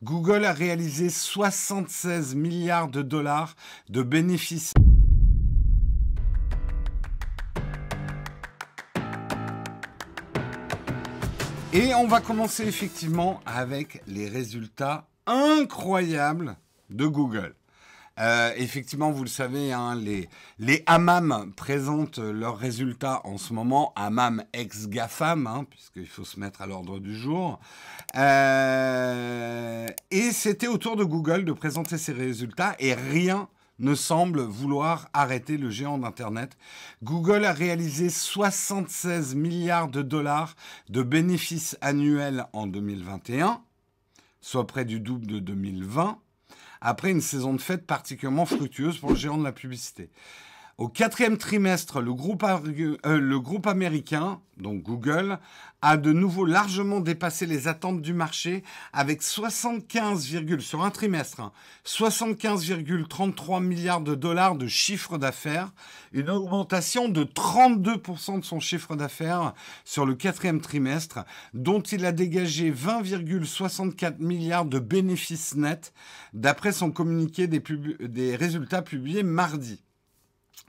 Google a réalisé 76 milliards de dollars de bénéfices. Et on va commencer effectivement avec les résultats incroyables de Google. Effectivement, vous le savez, hein, les hammams présentent leurs résultats en ce moment, hammam ex-GAFAM, hein, puisqu'il faut se mettre à l'ordre du jour. Et c'était au tour de Google de présenter ses résultats et rien ne semble vouloir arrêter le géant d'Internet. Google a réalisé 76 milliards de dollars de bénéfices annuels en 2021, soit près du double de 2020. Après une saison de fête particulièrement fructueuse pour le géant de la publicité. Au quatrième trimestre, le groupe américain, donc Google, a de nouveau largement dépassé les attentes du marché avec sur un trimestre, 75,33 milliards de dollars de chiffre d'affaires, une augmentation de 32% de son chiffre d'affaires sur le quatrième trimestre, dont il a dégagé 20,64 milliards de bénéfices nets, d'après son communiqué des résultats publiés mardi.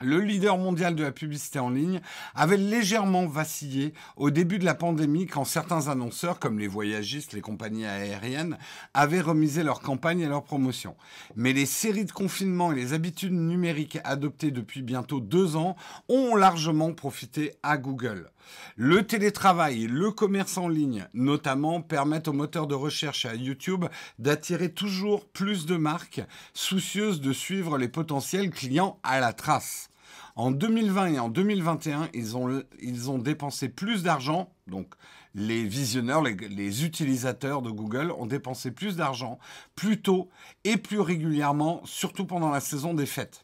Le leader mondial de la publicité en ligne avait légèrement vacillé au début de la pandémie quand certains annonceurs, comme les voyagistes, les compagnies aériennes, avaient remisé leurs campagnes et leurs promotions. Mais les séries de confinement et les habitudes numériques adoptées depuis bientôt 2 ans ont largement profité à Google. Le télétravail et le commerce en ligne, notamment, permettent aux moteurs de recherche et à YouTube d'attirer toujours plus de marques soucieuses de suivre les potentiels clients à la trace. En 2020 et en 2021, ils ont dépensé plus d'argent, donc les visionneurs, les utilisateurs de Google ont dépensé plus d'argent, plus tôt et plus régulièrement, surtout pendant la saison des fêtes.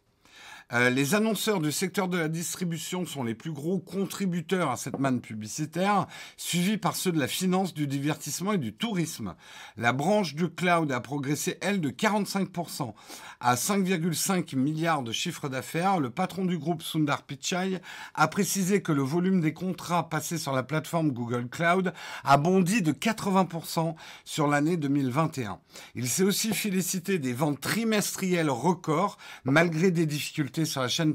Les annonceurs du secteur de la distribution sont les plus gros contributeurs à cette manne publicitaire, suivis par ceux de la finance, du divertissement et du tourisme. La branche du cloud a progressé, elle, de 45% à 5,5 milliards de chiffre d'affaires. Le patron du groupe, Sundar Pichai, a précisé que le volume des contrats passés sur la plateforme Google Cloud a bondi de 80% sur l'année 2021. Il s'est aussi félicité des ventes trimestrielles records, malgré des difficultés sur la chaîne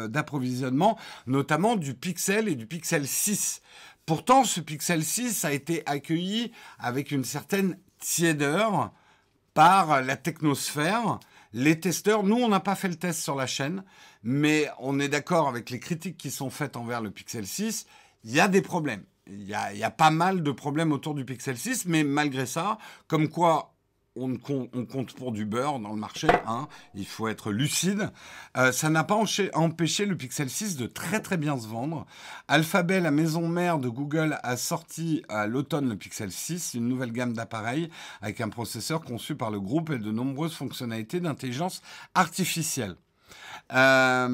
d'approvisionnement, notamment du Pixel et du Pixel 6. Pourtant, ce Pixel 6 a été accueilli avec une certaine tiédeur par la technosphère. Les testeurs, nous, on n'a pas fait le test sur la chaîne, mais on est d'accord avec les critiques qui sont faites envers le Pixel 6. Il y a des problèmes. Il y a pas mal de problèmes autour du Pixel 6, mais malgré ça, comme quoi on compte pour du beurre dans le marché, hein, il faut être lucide. Ça n'a pas empêché le Pixel 6 de très très bien se vendre. Alphabet, la maison mère de Google, a sorti à l'automne le Pixel 6, une nouvelle gamme d'appareils avec un processeur conçu par le groupe et de nombreuses fonctionnalités d'intelligence artificielle. La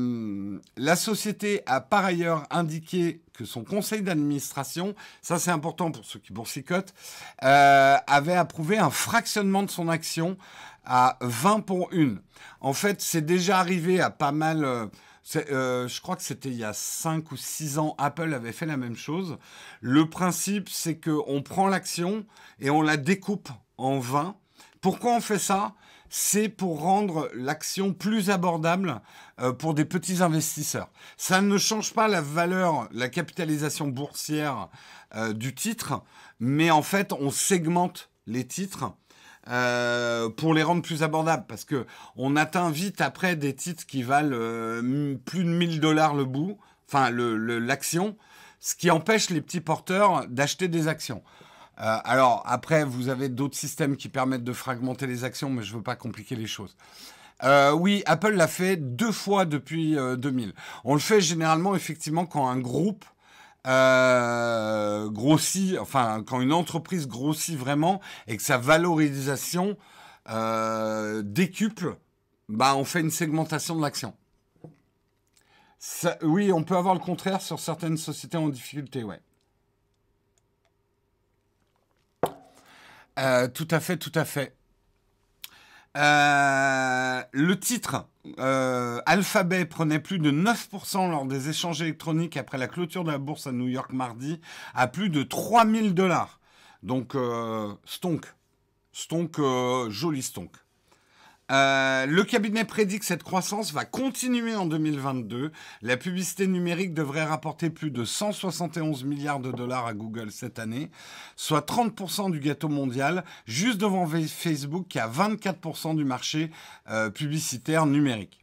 société a par ailleurs indiqué que son conseil d'administration, ça c'est important pour ceux qui boursicotent, avait approuvé un fractionnement de son action à 20 pour 1. En fait, c'est déjà arrivé à pas mal... je crois que c'était il y a 5 ou 6 ans, Apple avait fait la même chose. Le principe, c'est qu'on prend l'action et on la découpe en 20. Pourquoi on fait ça ? C'est pour rendre l'action plus abordable pour des petits investisseurs. Ça ne change pas la valeur, la capitalisation boursière du titre, mais en fait, on segmente les titres pour les rendre plus abordables, parce que on atteint vite après des titres qui valent plus de 1 000 $ le bout, enfin l'action, ce qui empêche les petits porteurs d'acheter des actions. Alors, après, vous avez d'autres systèmes qui permettent de fragmenter les actions, mais je ne veux pas compliquer les choses. Oui, Apple l'a fait 2 fois depuis 2000. On le fait généralement, effectivement, quand un groupe grossit, enfin, quand une entreprise grossit vraiment et que sa valorisation décuple, bah, on fait une segmentation de l'action. Oui, on peut avoir le contraire sur certaines sociétés en difficulté, ouais. Tout à fait, tout à fait. Le titre, Alphabet prenait plus de 9% lors des échanges électroniques après la clôture de la bourse à New York mardi, à plus de 3 000 $. Donc, stonk. Stonk, joli stonk. Le cabinet prédit que cette croissance va continuer en 2022. La publicité numérique devrait rapporter plus de 171 milliards de dollars à Google cette année, soit 30% du gâteau mondial, juste devant Facebook qui a 24% du marché publicitaire numérique.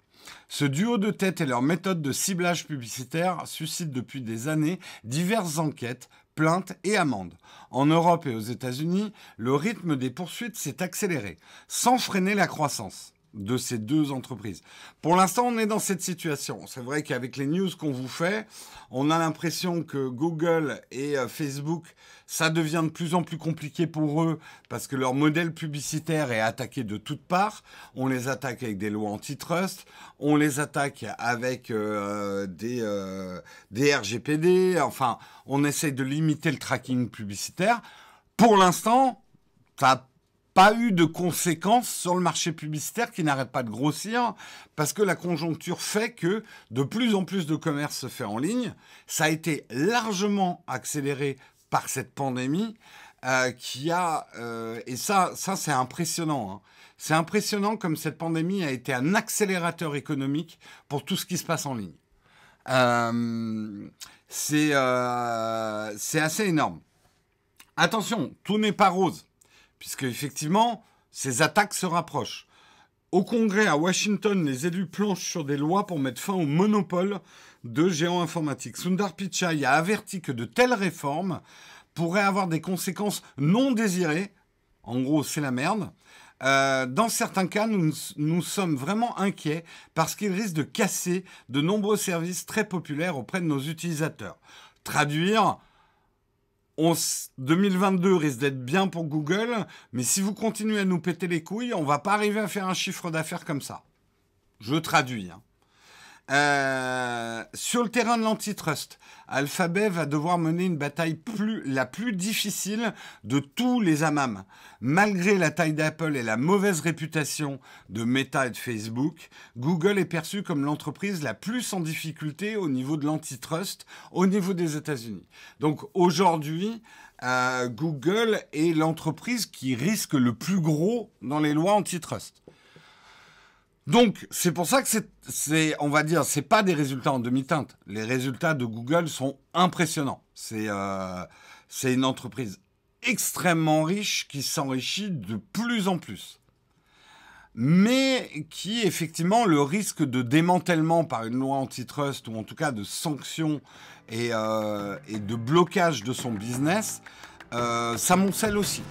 Ce duo de tête et leur méthode de ciblage publicitaire suscitent depuis des années diverses enquêtes, plaintes et amendes. En Europe et aux États-Unis, le rythme des poursuites s'est accéléré, sans freiner la croissance de ces deux entreprises. Pour l'instant, on est dans cette situation. C'est vrai qu'avec les news qu'on vous fait, on a l'impression que Google et Facebook, ça devient de plus en plus compliqué pour eux parce que leur modèle publicitaire est attaqué de toutes parts. On les attaque avec des lois antitrust, on les attaque avec des RGPD. Enfin, on essaye de limiter le tracking publicitaire. Pour l'instant, ça n'a pas eu de conséquences sur le marché publicitaire qui n'arrête pas de grossir parce que la conjoncture fait que de plus en plus de commerce se fait en ligne. Ça a été largement accéléré par cette pandémie et ça c'est impressionnant. Hein. C'est impressionnant comme cette pandémie a été un accélérateur économique pour tout ce qui se passe en ligne. C'est assez énorme. Attention, tout n'est pas rose. Puisque effectivement, ces attaques se rapprochent. Au Congrès à Washington, les élus planchent sur des lois pour mettre fin au monopole de géants informatiques. Sundar Pichai a averti que de telles réformes pourraient avoir des conséquences non désirées. En gros, c'est la merde. Dans certains cas, nous sommes vraiment inquiets parce qu'ils risquent de casser de nombreux services très populaires auprès de nos utilisateurs. Traduire... 2022 risque d'être bien pour Google, mais si vous continuez à nous péter les couilles, on ne va pas arriver à faire un chiffre d'affaires comme ça. Je traduis. Hein. Sur le terrain de l'antitrust, Alphabet va devoir mener une bataille la plus difficile de tous les hammams. Malgré la taille d'Apple et la mauvaise réputation de Meta et de Facebook, Google est perçu comme l'entreprise la plus en difficulté au niveau de l'antitrust, au niveau des États-Unis. Donc aujourd'hui, Google est l'entreprise qui risque le plus gros dans les lois antitrust. Donc, c'est pour ça que on va dire, c'est pas des résultats en demi-teinte. Les résultats de Google sont impressionnants. C'est une entreprise extrêmement riche qui s'enrichit de plus en plus. Mais qui, effectivement, le risque de démantèlement par une loi antitrust ou en tout cas de sanctions et de blocage de son business, s'amoncelle aussi.